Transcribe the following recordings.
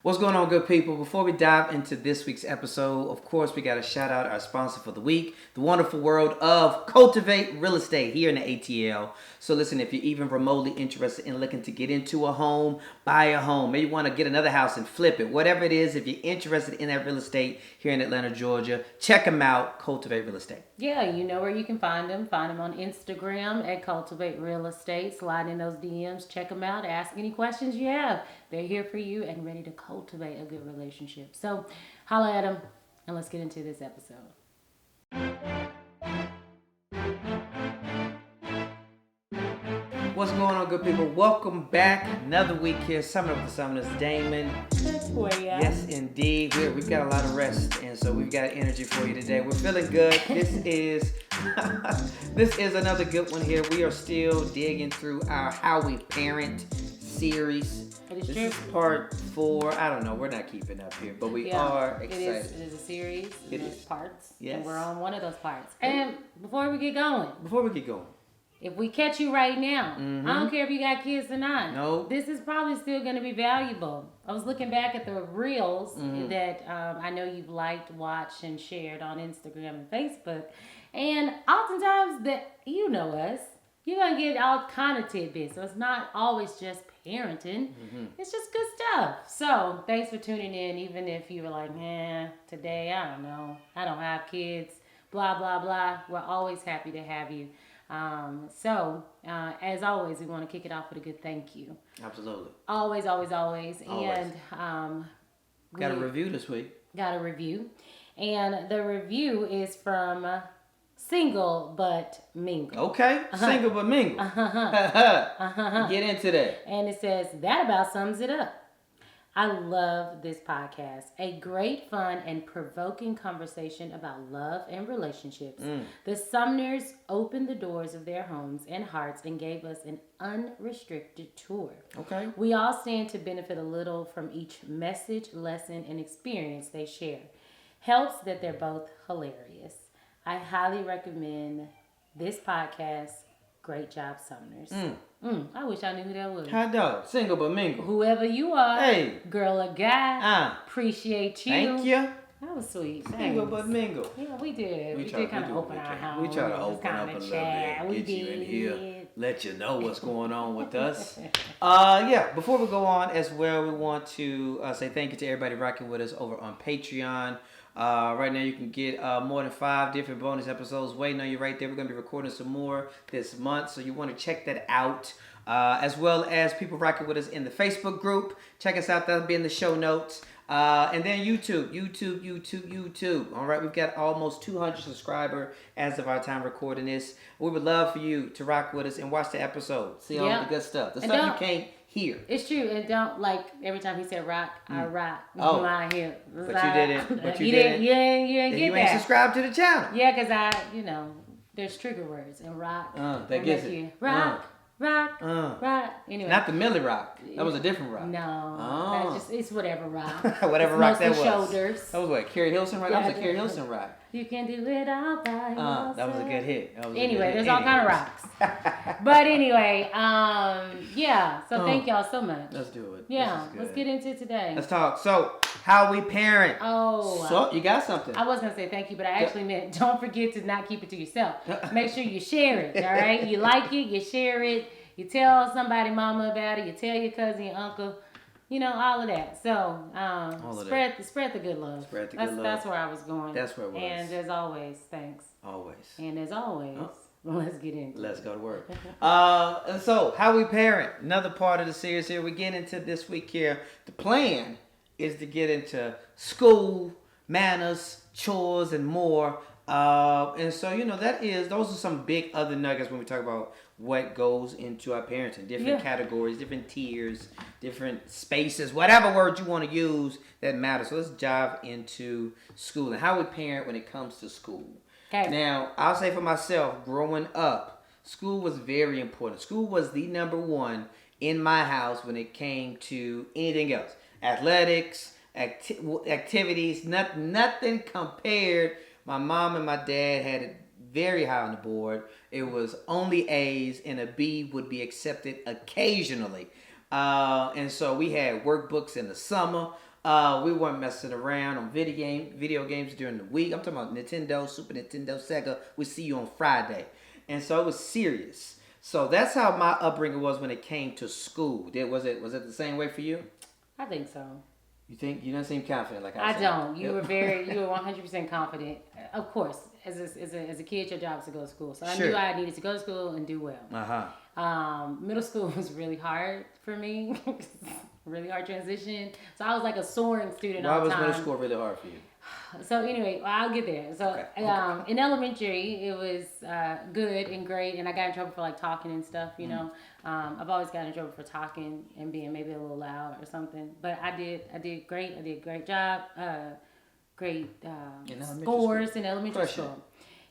What's going on, good people? Before we dive into this week's episode, of course, we got to shout out our sponsor for the week, the wonderful world of Cultivate Real Estate here in the ATL. So listen, if you're even remotely interested in looking to get into a home, buy a home, maybe you want to get another house and flip it, whatever it is, if you're interested in that real estate here in Atlanta, Georgia, check them out, Cultivate Real Estate. Yeah, you know where you can find them. Find them on Instagram at Cultivate Real Estate. Slide in those DMs, check them out, ask any questions you have. They're here for you and ready to cultivate a good relationship. So holla at them and let's get into this episode. What's going on, good people? Welcome back. Another week here. Summon up the Summoners, Damon. Good for you. Yes, indeed. We've got a lot of rest, and so we've got energy for you today. We're feeling good. This is another good one here. We are still digging through our How We Parent series. This is part 4. I don't know. We're not keeping up here, but we are excited. It is a series. It is parts. Yes. And we're on one of those parts. And before we get going. If we catch you right now, I don't care if you got kids or not. No. This is probably still going to be valuable. I was looking back at the reels that I know you've liked, watched, and shared on Instagram and Facebook. And oftentimes, you know us, you're going to get all kind of tidbits. So it's not always just parenting. It's just good stuff. So thanks for tuning in, even if you were like, today, I don't know. I don't have kids, blah, blah, blah. We're always happy to have you. As always, we want to kick it off with a good thank you. Absolutely. Always. And got a review this week. Got a review. And the review is from Single But Mingle. Okay. Single But Mingle. Get into that. And it says, that about sums it up. I love this podcast. A great, fun, and provoking conversation about love and relationships. The Sumners opened the doors of their homes and hearts and gave us an unrestricted tour. Okay. We all stand to benefit a little from each message, lesson, and experience they share. Helps that they're both hilarious. I highly recommend this podcast. Great job, Sumners. I wish I knew who that was. Hot dog. Single But Mingle. Whoever you are. Hey. Girl or guy. Appreciate you. Thank you. That was sweet. Single But Mingle. Yeah, we did. We did kind of open our house. We try to open up a little bit. Get you in here. Let you know what's going on with us. Before we go on as well, we want to say thank you to everybody rocking with us over on Patreon. Right now you can get more than 5 different bonus episodes waiting on you right there. We're going to be recording some more this month, so you want to check that out. As well as people rocking with us in the Facebook group. Check us out. That'll be in the show notes. And then YouTube. All right, we've got almost 200 subscribers as of our time recording this. We would love for you to rock with us and watch the episode. See all the good stuff. The stuff you can't hear. It's true. And don't, like, every time he said rock, I rock. Oh, my hip. But you didn't. But you didn't. You ain't subscribed to the channel. Yeah, because there's trigger words. And rock. That gets it. Rock. Rock. Anyway. Not the Millie Rock. That was a different rock. No. It's whatever rock. Whatever it's rock that was. Shoulders. That was what? Carrie Hilson rock? Yeah, That was a Carrie Hilson rock. You can do it all by yourself. That was a good hit. Anyway, there's all kind of rocks. But anyway, so thank y'all so much. Let's do it. Yeah, let's get into it today. Let's talk. So, how we parent. So, you got something. I was going to say thank you, but I actually meant don't forget to not keep it to yourself. Make sure you share it, all right? You like it, you share it, you tell somebody, mama, about it, you tell your cousin, your uncle. All of that. So, spread the good love. Spread the good love. That's where I was going. That's where it was. And as always, thanks. Always. And as always, let's get into it. Let's go to work. And so, how we parent. Another part of the series here. We get into this week here. The plan is to get into school, manners, chores, and more. And so, those are some big other nuggets when we talk about what goes into our parenting. Different categories, different tiers, different spaces, whatever word you want to use that matters. So let's dive into school and how we parent when it comes to school. Okay. Now, I'll say for myself, growing up, school was very important. School was the number one in my house when it came to anything else. Athletics, activities, nothing compared. My mom and my dad had it very high on the board. It was only A's, and a B would be accepted occasionally. And so we had workbooks in the summer. We weren't messing around on video games during the week. I'm talking about Nintendo, Super Nintendo, Sega. We see you on Friday, and so it was serious. So that's how my upbringing was when it came to school. Was it the same way for you? I think so. You think you don't seem confident like I I said. don't. You were 100% confident. Of course, as a kid, your job is to go to school. So I knew I needed to go to school and do well. Middle school was really hard for me. Really hard transition. So I was like a soaring student all the time. Why was middle school really hard for you? So anyway, I'll get there. So in elementary, it was good and great, and I got in trouble for like talking and stuff. You know, I've always gotten in trouble for talking and being maybe a little loud or something. But I did great. I did a great job. Great scores in elementary school.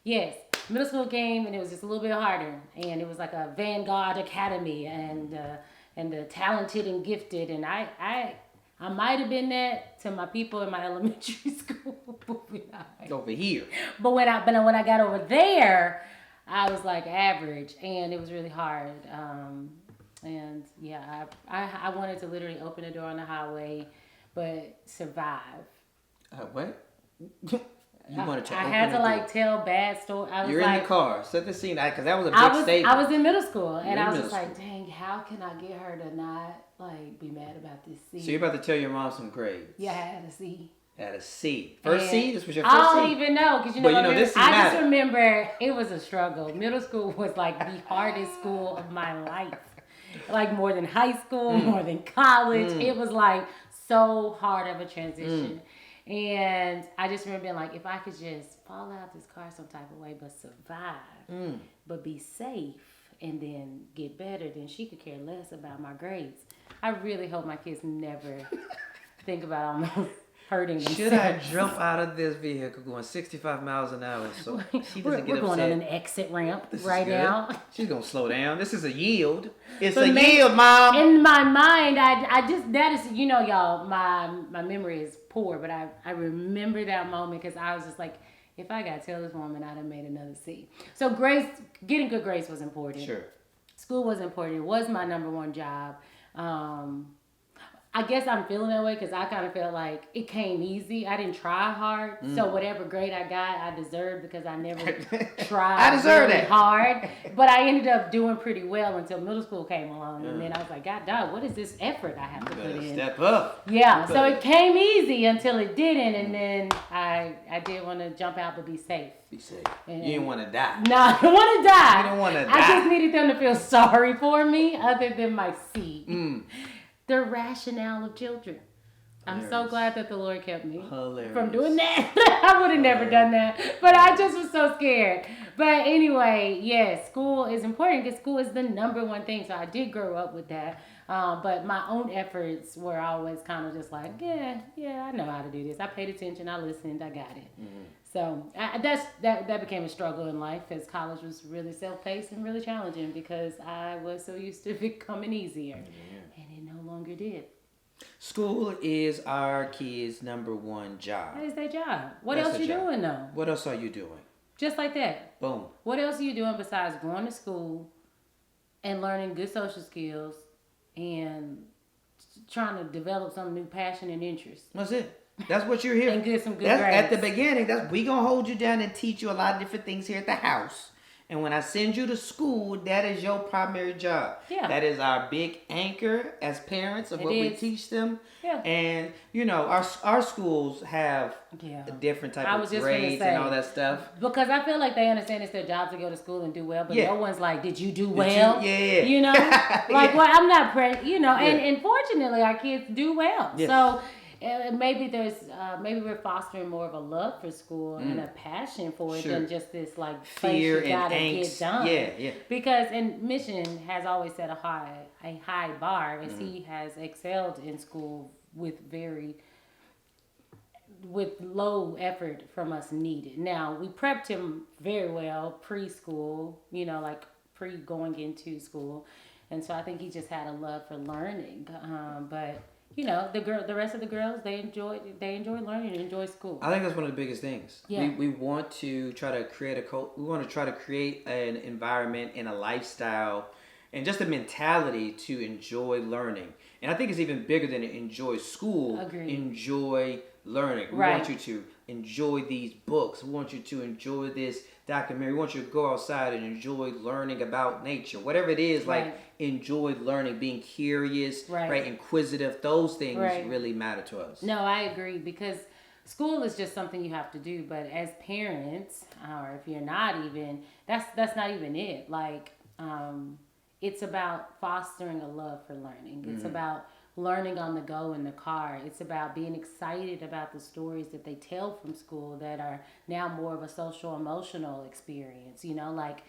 Yes, middle school came and it was just a little bit harder, and it was like a Vanguard Academy and the talented and gifted, and I might have been that to my people in my elementary school. Over here. But when I got over there, I was like average, and it was really hard. And yeah, I wanted to literally open the door on the highway, but survive. What? You wanted to? I had to like tell bad stories. You're in the car. Set the scene, because that was a big statement. I was in middle school, and I was just like, dang, how can I get her to not like be mad about this C? So you're about to tell your mom some grades. Yeah, I had a C. Had a C. First C? This was your first C? I don't even know, because I just remember it was a struggle. Middle school was like the hardest school of my life. Like more than high school, more than college. It was like so hard of a transition. And I just remember being like, if I could just fall out this car some type of way, but survive, but be safe, and then get better, then she could care less about my grades. I really hope my kids never think about almost hurting themselves. Should I jump out of this vehicle going 65 miles an hour so she doesn't get upset? We're going on an exit ramp now. She's going to slow down. This is a yield. It's a yield, Mom. In my mind, I just, that is, y'all, my memory is poor, but I remember that moment because I was just like, if I got to tell this woman, I'd have made another C. So getting good grades was important. Sure. School was important. It was my number one job. I guess I'm feeling that way because I kind of felt like it came easy. I didn't try hard. So whatever grade I got, I deserved because I never tried I deserve really it. hard. But I ended up doing pretty well until middle school came along. And then I was like, God dog, what is this effort I have to put in? Step up. Yeah, so it came easy until it didn't. And then I did want to jump out but be safe. Be safe. And you didn't want to die. No, I didn't want to die. You didn't want to die. I just needed them to feel sorry for me other than my seed. The rationale of children. I'm so glad that the Lord kept me from doing that. I would have never done that. But I just was so scared. But anyway, yes, school is important because school is the number one thing. So I did grow up with that. But my own efforts were always kind of just like, yeah, I know how to do this. I paid attention. I listened. I got it. So that became a struggle in life because college was really self-paced and really challenging because I was so used to it becoming easier. And it no longer did. School is our kids' number one job. That is their job. What else you doing though? What else are you doing? Just like that. Boom. What else are you doing besides going to school and learning good social skills and trying to develop some new passion and interest? That's it. That's what you're here. And get some good grades. At the beginning, we gonna hold you down and teach you a lot of different things here at the house. And when I send you to school, that is your primary job. Yeah. That is our big anchor as parents of what we teach them. Yeah. And our schools have a different type of grades and all that stuff. Because I feel like they understand it's their job to go to school and do well, but no one's like, did you do well? Like, well, I'm not and fortunately our kids do well. Yes. So maybe we're fostering more of a love for school and a passion for it than just this like fear you gotta and get done. Yeah. Because Mission has always set a high bar as he has excelled in school with low effort from us needed. Now we prepped him very well preschool, like pre going into school, and so I think he just had a love for learning. But the rest of the girls, they enjoy learning and enjoy school. I think that's one of the biggest things. Yeah. We want to try to create an environment and a lifestyle and just the mentality to enjoy learning. And I think it's even bigger than enjoy school. Agreed. Enjoy learning. We want you to enjoy these books. We want you to enjoy this documentary. We want you to go outside and enjoy learning about nature. Whatever it is, like enjoy learning, being curious, right? Inquisitive. Those things really matter to us. No, I agree, because school is just something you have to do. But as parents, or if you're not even, that's not even it. Like, it's about fostering a love for learning. It's about learning on the go in the car. It's about being excited about the stories that they tell from school that are now more of a social emotional experience, you know, like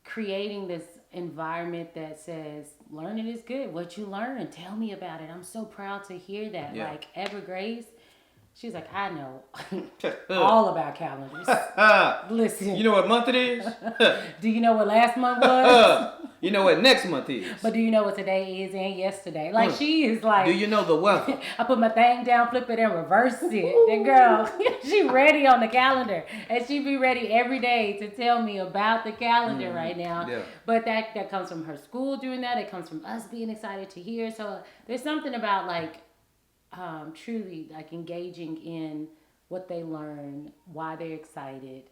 creating this environment that says learning is good. What you learn, tell me about it. I'm so proud to hear that. Like Evergrace, she's like, I know all about calendars. Listen. You know what month it is? Do you know what last month was? You know what next month is. But do you know what today is and yesterday? Like, she is like... Do you know the weather? I put my thing down, flip it, and reverse it. That girl, she ready on the calendar. And she be ready every day to tell me about the calendar right now. Yeah. But that comes from her school doing that. It comes from us being excited to hear. So there's something about, like, truly, like, engaging in what they learn, why they're excited.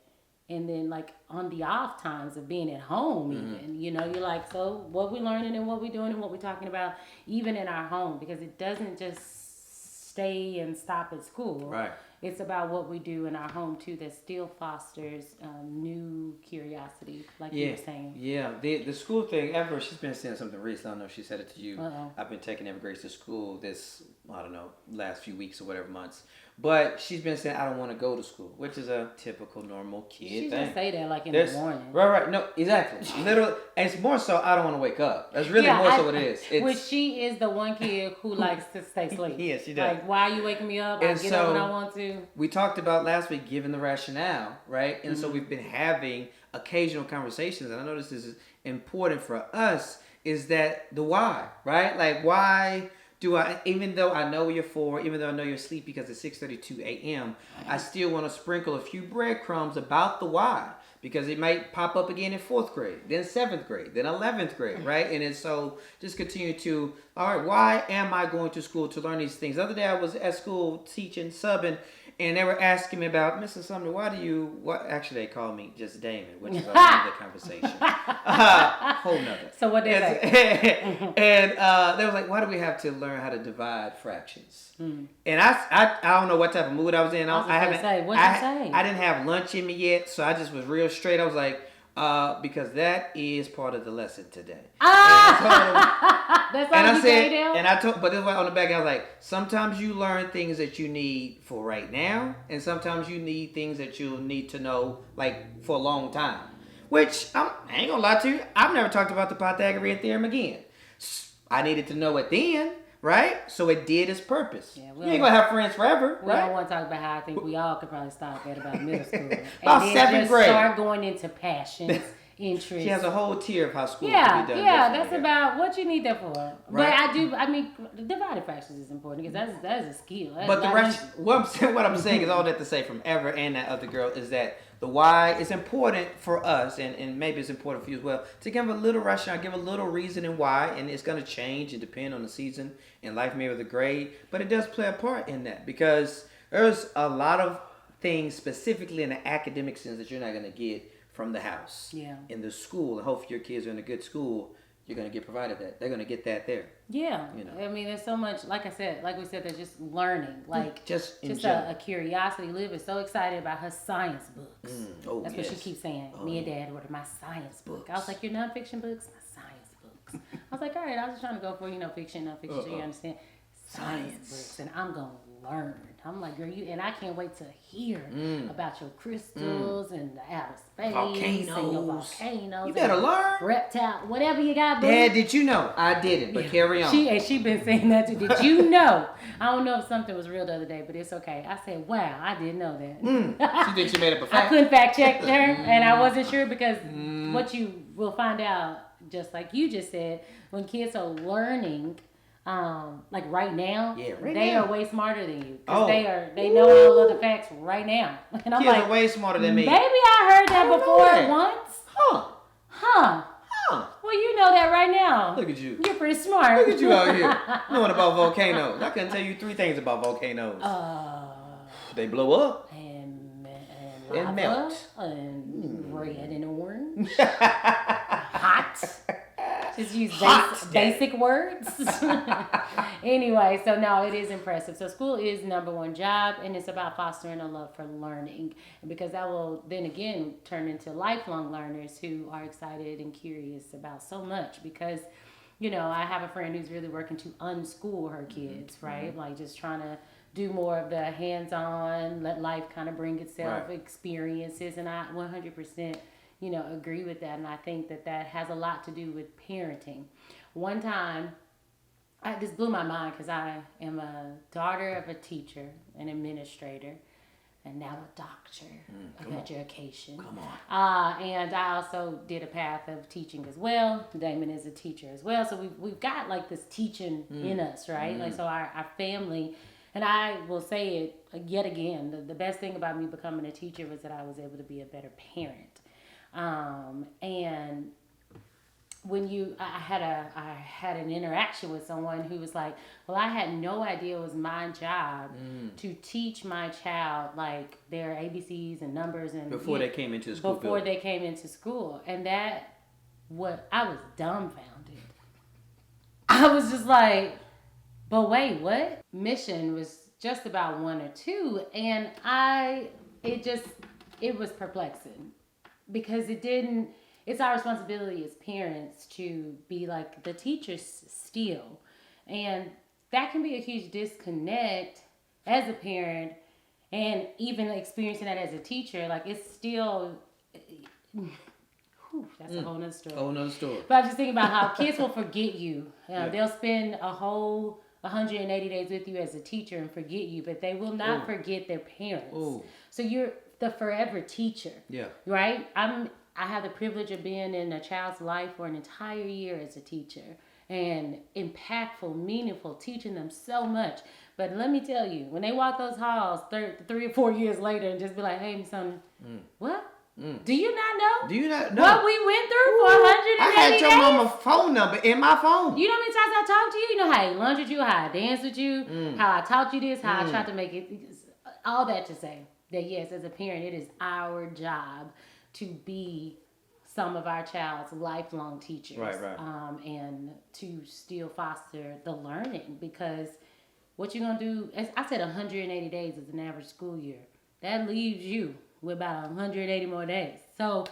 And then, like, on the off times of being at home, even, you know, you're like, so what we learning and what we doing and what we talking about, even in our home, because it doesn't just stay and stop at school. Right. It's about what we do in our home, too, that still fosters new curiosity, like you were saying. Yeah, the school thing, she's been saying something recently. I don't know if she said it to you. I've been taking Evergrace to school this, I don't know, last few weeks or whatever months. But she's been saying, I don't want to go to school, which is a typical, normal kid thing. She's going to say that, like, in the morning. Right. No, exactly. Literally. And it's more so, I don't want to wake up. That's really more so what it is. Which she is the one kid who likes to stay asleep. Yes, she does. Like, why are you waking me up? I get up when I want to. We talked about last week giving the rationale, right? And so we've been having occasional conversations, and I know this is important for us, is that the why, right? Like, why do I, even though I know you're 4, even though I know you're asleep because it's 6:32 a.m., I still want to sprinkle a few breadcrumbs about the why, because it might pop up again in 4th grade, then 7th grade, then 11th grade, right? And then so just continue to, all right, why am I going to school to learn these things? The other day I was at school teaching, subbing, and they were asking me about, Mr. Sumner, actually they called me just Damon, which is another conversation. Whole nother. So what did they say? And they was like, why do we have to learn how to divide fractions? And I don't know what type of mood I was in. What'd you say? I didn't have lunch in me yet, so I just was real straight. I was like, because that is part of the lesson today. That's all you say now? And I told, but this was on the back, I was like, sometimes you learn things that you need for right now, and sometimes you need things that you'll need to know, like, for a long time. Which, I ain't gonna lie to you, I've never talked about the Pythagorean theorem again. I needed to know it then, right? So it did its purpose. Yeah, you ain't gonna have friends forever, we right? don't want to talk about how I think we all could probably stop at about middle school. About and 7th grade. Start going into passions, interests. She has a whole tier of how school can be done. Yeah, that's about what you need that for. Right. But divided fractions is important, because that is a skill. What I'm saying is all that to say from Ever and that other girl is that the why is important for us, and maybe it's important for you as well, to give a little rationale, give a little reason and why, and it's going to change and depend on the season and life, maybe the grade, but it does play a part in that, because there's a lot of things specifically in the academic sense that you're not going to get from the house. Yeah. In the school, and hopefully your kids are in a good school, you're going to get provided that. They're going to get that there. Yeah. You know? I mean, there's so much, like we said, there's just learning. Like, just a curiosity. Liv is so excited about her science books. That's what she keeps saying. Me and Dad ordered my science book. I was like, your nonfiction books? My science books. I was like, all right, I was just trying to go for, fiction, nonfiction, so you understand. Science books. And I'm going to learn. I'm like, girl, and I can't wait to hear about your crystals and the outer space. Volcanoes. And your volcanoes. You better learn. Reptile, whatever you got. Dad, did you know? I didn't, but carry on. She been saying that too. Did you know? I don't know if something was real the other day, but it's okay. I said, wow, I didn't know that. She think she made up a fact? I couldn't fact check her, and I wasn't sure, because what you will find out, just like you just said, when kids are learning, like right now, they are way smarter than you. They know all of the facts right now. And I'm kids are way smarter than me. Maybe I heard that before once. Huh. Huh. Well, you know that right now. Look at you. You're pretty smart. Look at you out here knowing about volcanoes. I couldn't tell you 3 things about volcanoes. They blow up lava, and melt. and red and orange. Hot. Just use basic words. Anyway, so no, it is impressive. So school is number one job, and it's about fostering a love for learning, because that will then again turn into lifelong learners who are excited and curious about so much. Because, you know, I have a friend who's really working to unschool her kids, right? Like just trying to do more of the hands-on, let life kind of bring itself experiences, and I 100%. You know, agree with that. And I think that that has a lot to do with parenting. One time, this blew my mind because I am a daughter of a teacher, an administrator, and now a doctor of education. Come on. And I also did a path of teaching as well. Damon is a teacher as well. So we've got like this teaching in us, right? Like, so our family, and I will say it yet again, the best thing about me becoming a teacher was that I was able to be a better parent. And when I had an interaction with someone who was like, well, I had no idea it was my job to teach my child like their ABCs and numbers and before they came into school. Before they came into school. And I was dumbfounded. I was just like, but wait, what? Mission was just about 1 or 2, and it was perplexing. Because it's our responsibility as parents to be like the teachers still. And that can be a huge disconnect as a parent, and even experiencing that as a teacher. Like, it's still, that's a whole nother story. Whole nother story. But I'm just thinking about how kids will forget you. They'll spend a whole 180 days with you as a teacher and forget you, but they will not forget their parents. So you're the forever teacher. Yeah. Right? I have the privilege of being in a child's life for an entire year as a teacher, and impactful, meaningful, teaching them so much. But let me tell you, when they walk those halls 3 or 4 years later and just be like, hey, son, what? Do you not know? Do you not know what we went through for 180 I had your days? mama's phone number in my phone. You know how many times I talked to you? You know how I lunch with you, how I danced with you, how I taught you this, how I tried to make it, all that to say that yes, as a parent, it is our job to be some of our child's lifelong teachers. Right. And to still foster the learning, because what you're going to do, as I said, 180 days is an average school year. That leaves you with about 180 more days. So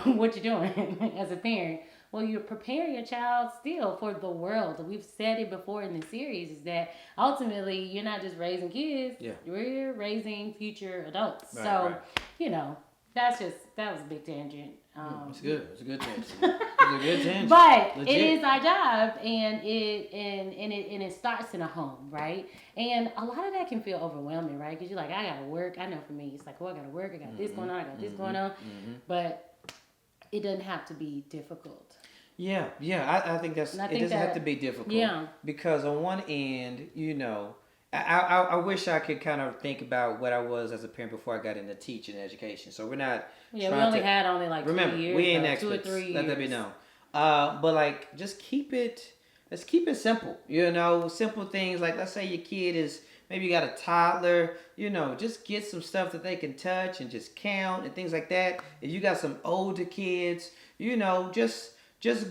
what you're doing as a parent, well, you're preparing your child still for the world. We've said it before in the series, is that ultimately you're not just raising kids, you're raising future adults. You know, that was a big tangent. It's good. It's a good tangent. It's a good tangent. But legit. It is our job, and it starts in a home, right? And a lot of that can feel overwhelming, right? Because you're like, I gotta work. I know for me, it's like, I gotta work. I got this going on. I got this going on. But it doesn't have to be difficult. Yeah. I think it doesn't have to be difficult. Yeah. Because on one end, you know, I wish I could kind of think about what I was as a parent before I got into teaching and education. So we're not. Yeah, we only had like 2 years. We ain't experts. 2 or 3 years. Let that be known. But like, just keep it. Let's keep it simple. You know, simple things like, let's say your kid is, maybe you got a toddler. You know, just get some stuff that they can touch and just count and things like that. If you got some older kids, you know, just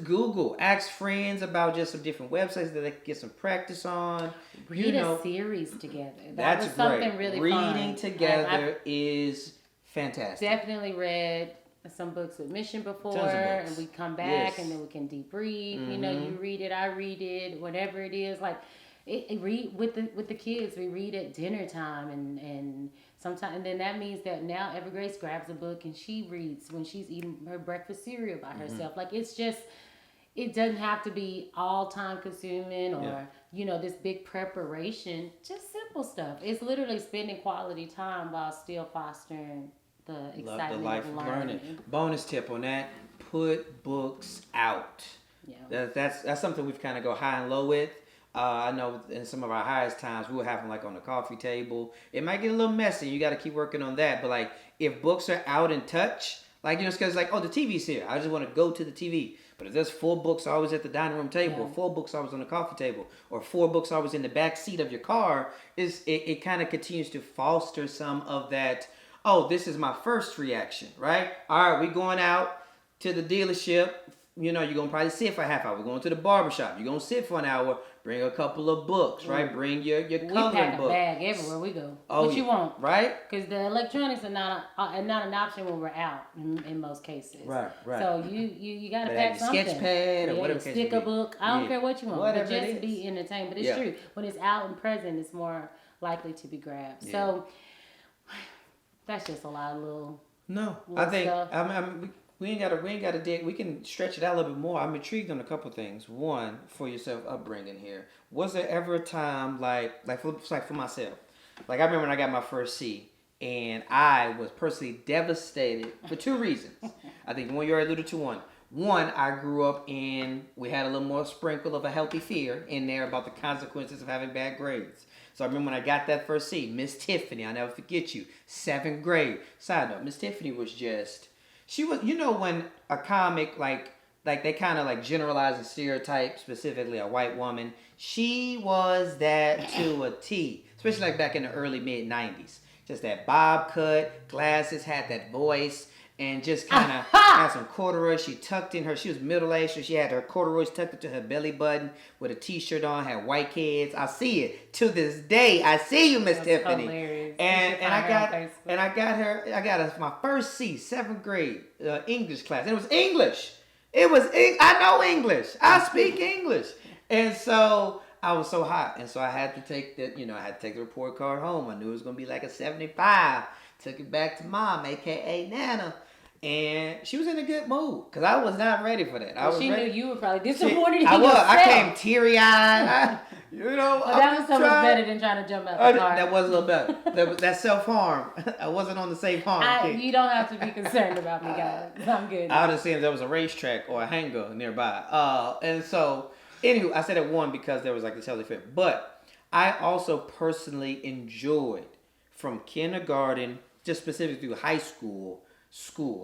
Google, ask friends about just some different websites that they can get some practice on. Read a series together. That's was something great. Really Reading fun. together is fantastic. Definitely read some books with Mission before, and we come back and then we can debrief. You know, you read it, I read it, whatever it is. Like, read with the kids. We read at dinner time, and sometimes, and then that means that now Evergrace grabs a book and she reads when she's eating her breakfast cereal by herself. Like, it's just, it doesn't have to be all time consuming or you know, this big preparation. Just simple stuff. It's literally spending quality time while still fostering the excitement the life of learning. Bonus tip on that: put books out. Yeah, that's something we've kind of go high and low with. I know in some of our highest times we will have them like on the coffee table. It might get a little messy. You got to keep working on that. But like, if books are out in touch, like, you know, because like, oh, the TV's here. I just want to go to the TV. But if there's 4 books always at the dining room table, Yeah. or 4 books always on the coffee table, or 4 books always in the back seat of your car, it kind of continues to foster some of that. Oh, this is my first reaction, right? All right, we going out to the dealership. You're gonna probably sit for a half hour. We're going to the barbershop. You're gonna sit for an hour. Bring a couple of books, right? Bring your We coloring pack a book. bag everywhere we go. Oh, What you want? Right? Because the electronics are not an option when we're out in most cases. Right. So you got to But have pack your something. sketch pad or whatever case stick may a be. book. I don't care what you want. Whatever but it just is. be entertained. But it's true. When it's out and present, it's more likely to be grabbed. Yeah. So that's just a lot of little. No, little I think stuff. we ain't gotta dig. We can stretch it out a little bit more. I'm intrigued on a couple things. One, for yourself upbringing here, was there ever a time like for myself, like I remember when I got my first C, and I was personally devastated for 2 reasons. I think the one you already alluded to. One, I grew up in, we had a little more sprinkle of a healthy fear in there about the consequences of having bad grades. So I remember when I got that first C, Miss Tiffany, I'll never forget you, 7th grade. Side note, Miss Tiffany was just, she was, when a comic, like they kind of like generalize and stereotype specifically a white woman, she was that to a T, especially like back in the early mid-90s. Just that bob cut, glasses, had that voice, and just kind of had some corduroys. She tucked in she was middle-aged, so she had her corduroys tucked into her belly button with a t-shirt on, had white kids. I see it. To this day, I see you, Miss Tiffany. Hilarious. And I got her my first C, 7th grade, English class. And it was English. I know English. I speak English. And so I was so hot. And so I had to take the report card home. I knew it was going to be like a 75. Took it back to Mom, a.k.a. Nana. And she was in a good mood because I was not ready for that. She knew you were probably disappointed in I was. yourself. I came teary-eyed. Well, that was so much better than trying to jump out the car. That was a little better. That's self-harm. I wasn't on the safe harm kick. You don't have to be concerned about me, guys. I'm good. I would have seen if there was a racetrack or a hangar nearby. And so, anywho, I said it one because there was like this healthy fit. But I also personally enjoyed from kindergarten, just specifically through high school.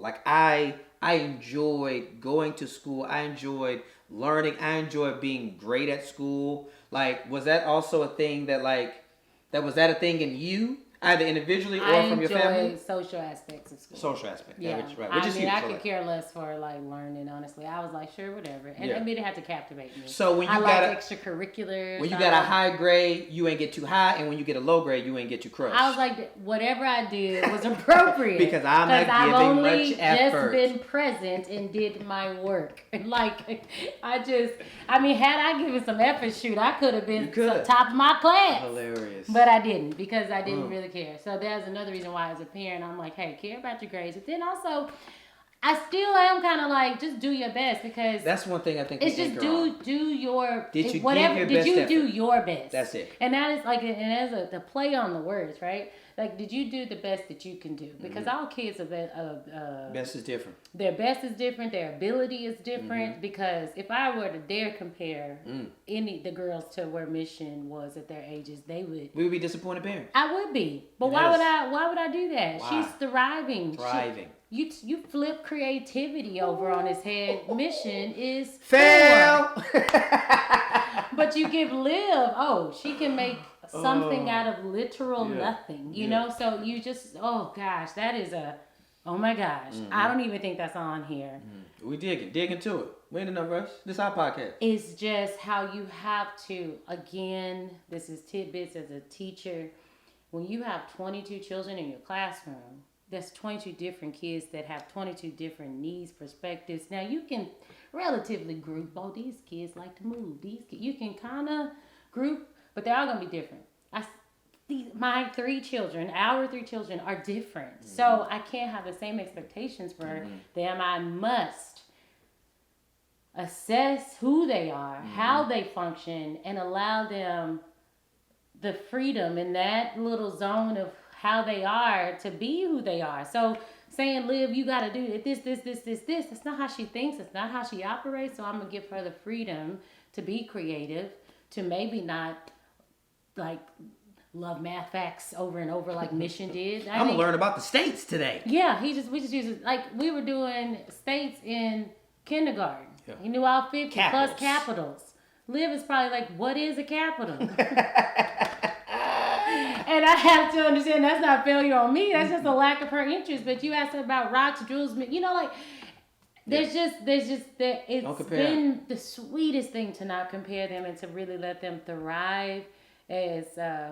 Like I enjoyed going to school. I enjoyed learning. I enjoyed being great at school. Like, was that also a thing was that a thing in you? Either individually or from your family? I enjoy social aspects of school. Social aspect. Yeah. Right. I could care less for like learning, honestly. I was like, sure, whatever. And I mean, it had to captivate me. So when you like extracurriculars. When you got a high grade, you ain't get too high, and when you get a low grade, you ain't get too crushed. I was like, whatever I did was appropriate. Because I'm not giving much effort. I've only just been present and did my work. Like, had I given some effort, shoot, I could have been top of my class. Hilarious. But I didn't because I didn't really care. So that's another reason why as a parent, I'm like, hey, care about your grades. But then also, I still am kind of like, just do your best because that's one thing I think it's just do your did you whatever give your did you best do effort? your best. That's it. And that is like, and as the play on the words, right? Like, did you do the best that you can do? Because all kids are best is different. Their best is different. Their ability is different. Because if I were to dare compare the girls to where Mission was at their ages, we would be disappointed parents. I would be, but why would I do that? Why? She's thriving. You flip creativity over on his head. Mission is fail. But you give Liv. She can make something out of literal nothing. You know, so you just that is oh my gosh. I don't even think that's on here. We digging to it. We ain't in no rush. This is our podcast. It's just how you have to. Again, this is tidbits as a teacher. When you have 22 children in your classroom, that's 22 different kids that have 22 different needs, perspectives. Now, you can relatively group, these kids like to move. You can kind of group, but they're all going to be different. Our 3 children are different. So I can't have the same expectations for them. I must assess who they are, how they function, and allow them the freedom in that little zone of how they are to be who they are. So saying, Liv, you got to do this. That's not how she thinks. It's not how she operates. So I'm going to give her the freedom to be creative, to maybe not like love math facts over and over like Mission did. I'm going to learn about the states today. Yeah, we just used it. Like we were doing states in kindergarten. Yeah. He knew all 50 Capitals. plus capitals. Liv is probably like, what is a capital? And I have to understand that's not failure on me. That's just a lack of her interest. But you asked her about rocks, jewels, you know, like, there's just that it's been the sweetest thing to not compare them and to really let them thrive as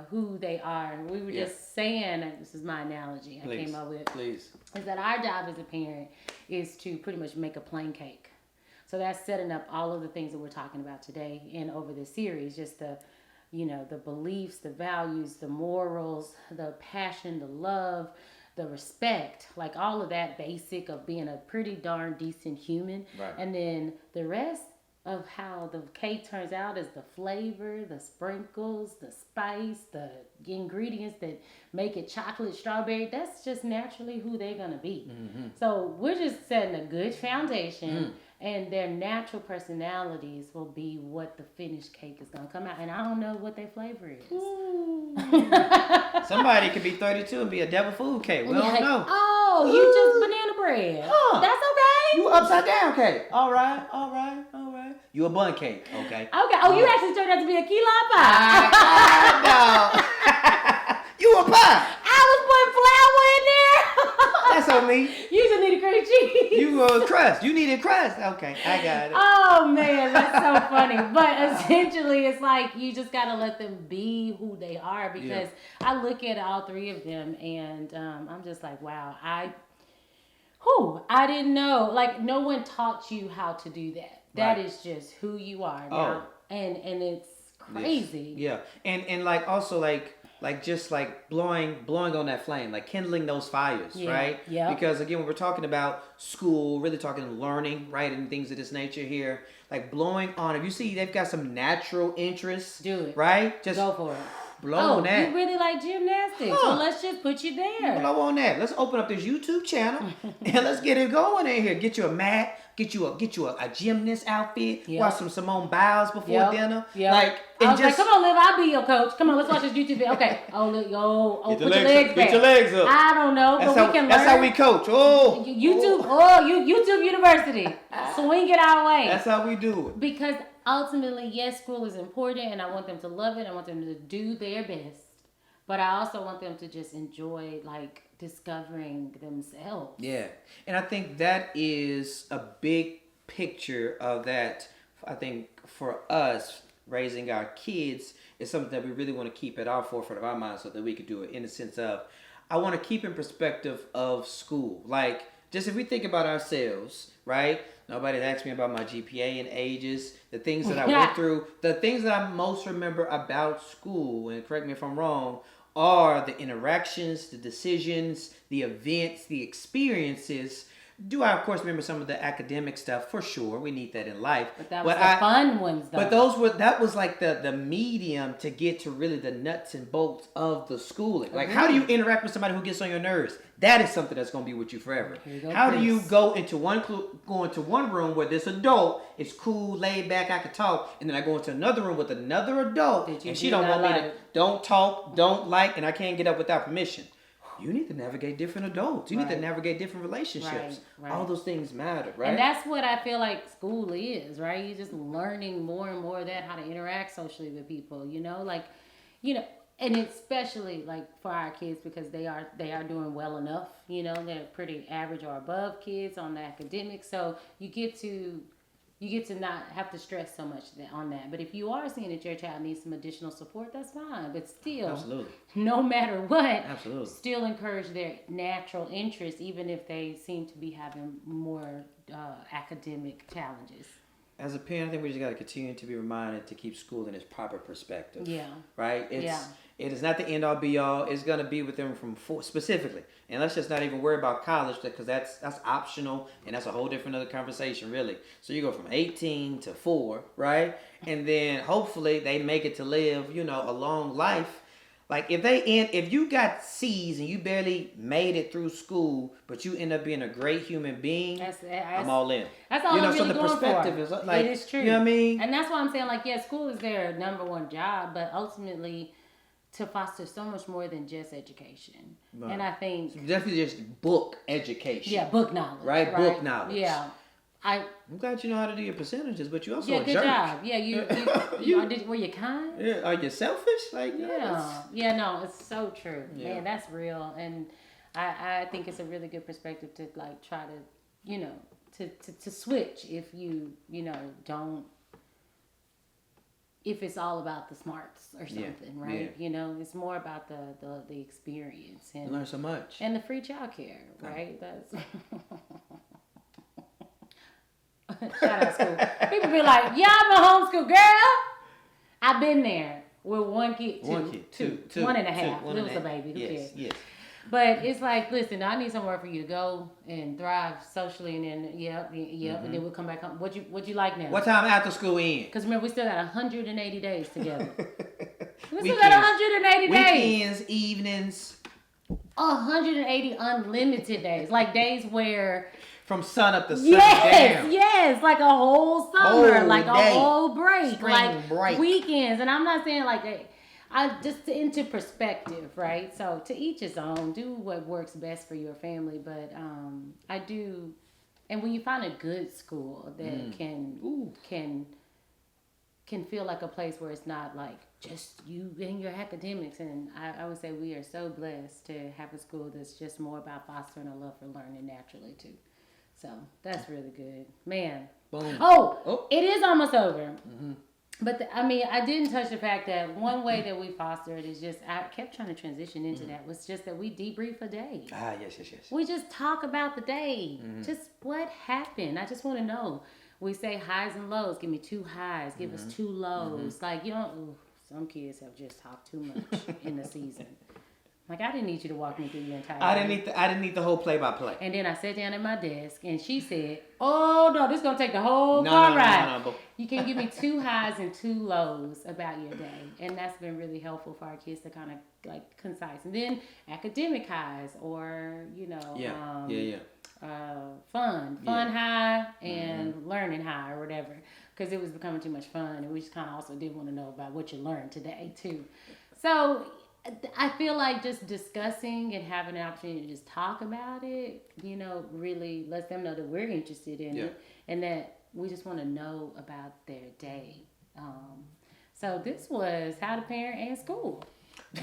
who they are. And we were just saying, and this is my analogy I came up with, is that our job as a parent is to pretty much make a plain cake. So that's setting up all of the things that we're talking about today and over this series, just the, you know, the beliefs, the values, the morals, the passion, the love, the respect, like all of that basic of being a pretty darn decent human. Right. And then the rest of how the cake turns out is the flavor, the sprinkles, the spice, the ingredients that make it chocolate, strawberry. That's just naturally who they're going to be. Mm-hmm. So we're just setting a good foundation, and their natural personalities will be what the finished cake is going to come out. And I don't know what their flavor is. Somebody could be 32 and be a devil food cake. We don't know. Oh, you just banana bread. Huh. That's okay. You upside down cake. All right. You a bun cake. Okay. Oh, you actually turned out to be a key lime pie. No. You a pie. I was putting flour in there. That's on me. You just needed cream cheese. You crust. You needed crust. Okay, I got it. Oh man, that's so funny. But essentially, it's like you just gotta let them be who they are, because I look at all three of them and I'm just like, wow, I didn't know. Like, no one taught you how to do that. That is just who you are now, and it's crazy. Yeah, and like also like just like blowing on that flame, like kindling those fires, right? Yeah. Because again, when we're talking about school, really talking learning, right, and things of this nature here, like blowing on. If you see they've got some natural interests, do it, right? Just go for it. Blow on that. You really like gymnastics, so let's just put you there. Blow on that. Let's open up this YouTube channel and let's get it going in here. Get you a mat. Get you a gymnast outfit. Watch some Simone Biles before dinner. Like, I was like, come on, Liv, I'll be your coach. Come on, let's watch this YouTube video. Okay. Put your legs back. Get your legs up. I don't know, but we can learn. That's how we coach. YouTube University. Swing it our way. That's how we do it. Because ultimately, yes, school is important, and I want them to love it. I want them to do their best. But I also want them to just enjoy, like, discovering themselves. Yeah. And I think that is a big picture of that. I think for us, raising our kids is something that we really want to keep at our forefront of our minds so that we could do it in the sense of, I want to keep in perspective of school. Like, just if we think about ourselves, right? Nobody's asked me about my GPA in ages, the things that I went through, the things that I most remember about school, and correct me if I'm wrong, are the interactions, the decisions, the events, the experiences. Do I, of course, remember some of the academic stuff? For sure. We need that in life. But that was the fun ones, though. But that was like the medium to get to really the nuts and bolts of the schooling. Like, how do you interact with somebody who gets on your nerves? That is something that's going to be with you forever. How do you go into one room where this adult is cool, laid back, I could talk, and then I go into another room with another adult, and she don't want me to, don't talk, don't like, and I can't get up without permission. You need to navigate different adults. You need to navigate different relationships. Right. All those things matter, right? And that's what I feel like school is, right? You're just learning more and more of that, how to interact socially with people, and especially like for our kids, because they are doing well enough, they're pretty average or above kids on the academics. So you get to not have to stress so much on that. But if you are seeing that your child needs some additional support, that's fine. But still, no matter what, still encourage their natural interest, even if they seem to be having more academic challenges. As a parent, I think we just got to continue to be reminded to keep school in its proper perspective. Yeah. Right? It is not the end all be all. It's going to be with them specifically. And let's just not even worry about college, because that's optional, and that's a whole different other conversation, really. So you go from 18 to 4, right? And then hopefully they make it to live, a long life. Like if you got C's and you barely made it through school, but you end up being a great human being, I'm all in. That's all I'm really so the going perspective for. is like, it is true. You know what I mean? And that's why I'm saying, like, school is their number one job, but ultimately to foster so much more than just education. Right. And I think definitely just book education. Yeah, book knowledge. Right? Book knowledge. Yeah. I'm glad you know how to do your percentages, but you also a good jerk. job. Yeah, were you kind? Yeah, are you selfish? Like, No, it's so true. Yeah. Man, that's real, and I think it's a really good perspective to like try to, you know, to switch if you don't. If it's all about the smarts or something, right? Yeah. You know, it's more about the experience and learn so much. And the free childcare, right? That's shout out school. People be like, "Yeah, I'm a homeschool girl." I've been there with one kid, two, 1.5. It was a baby. Who cares? Yes. But it's like, listen, I need somewhere for you to go and thrive socially, and then and then we'll come back home. What you like now? What time after school end? Because remember, we still got 180 days together. We still got 180 days. Weekends, evenings. 180 unlimited days, like days where. From sun up to sun down. Yes, like a whole summer, whole like day. a whole break, Spring like break. Weekends. And I'm not saying like I just into perspective, right? So to each his own. Do what works best for your family. But I do, and when you find a good school that can feel like a place where it's not like just you and your academics. And I would say we are so blessed to have a school that's just more about fostering a love for learning naturally too. So that's really good, man. Boom. Oh, it is almost over. Mm-hmm. But I didn't touch the fact that one way that we foster it is just, I kept trying to transition into that, was just that we debrief a day. Yes. We just talk about the day. Just what happened. I just want to know. We say highs and lows. Give me 2 highs. Give us 2 lows. Like, some kids have just talked too much in the season. Like, I didn't need you to walk me through your entire I didn't need the whole play-by-play. And then I sat down at my desk, and she said, "Oh no, this is gonna take the whole car ride. No. You can give me 2 highs and 2 lows about your day," and that's been really helpful for our kids to kind of like concise. And then academic highs, or fun high and learning high, or whatever, because it was becoming too much fun, and we just kind of also did want to know about what you learned today too. So I feel like just discussing and having an opportunity to just talk about it, really lets them know that we're interested in it, and that we just want to know about their day. So this was How to Parent and School.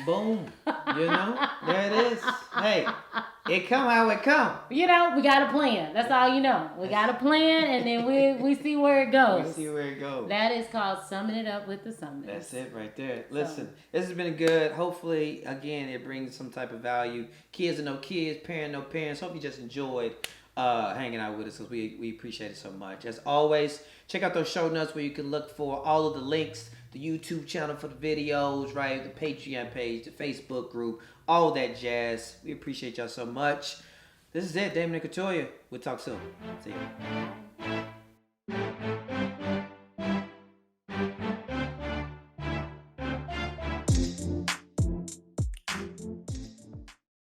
Boom. There it is. Hey, it come how it come. We got a plan. That's all you know. We got a plan, and then we see where it goes. That is called summing it up with the summit. That's it right there. Listen, this has been good. Hopefully, again, it brings some type of value. Kids are no kids, parents no parents. Hope you just enjoyed hanging out with us, because we appreciate it so much. As always, check out those show notes where you can look for all of the links, the YouTube channel for the videos, right? The Patreon page, the Facebook group, all that jazz. We appreciate y'all so much. This is it, Damon and Katoya. We'll talk soon. See you.